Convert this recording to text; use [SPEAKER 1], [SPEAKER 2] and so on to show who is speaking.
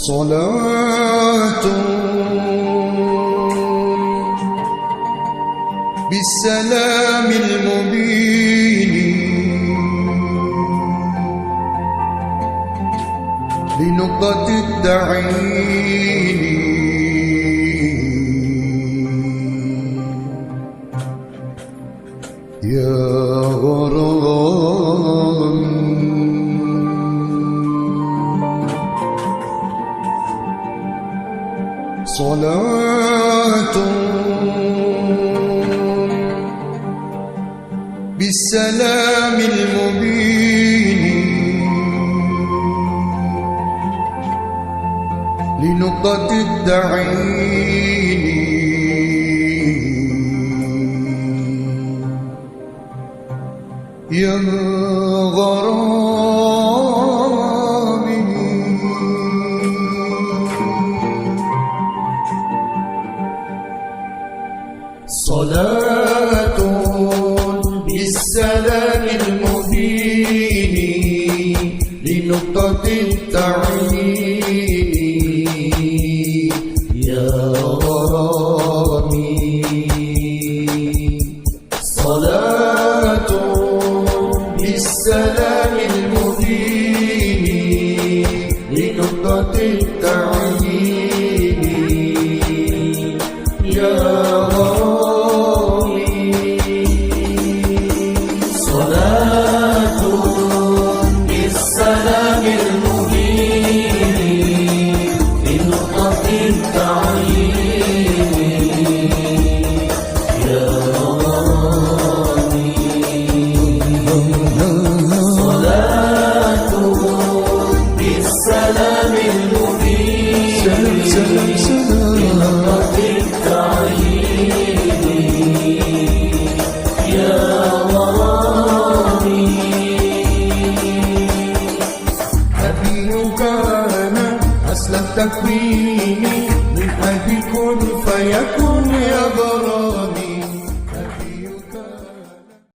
[SPEAKER 1] صلاة بالسلام المبين لنقطة التعيين يا غرامي صلاة بالسلام المبين لنقطة التعيين يا غرامي صلاة بالسلام المبين لنقطة التعيين يا غرامي صلاة بالسلام المبين لنقطة التعيين يا تكويني من أبي كن فيكون يا غرامي.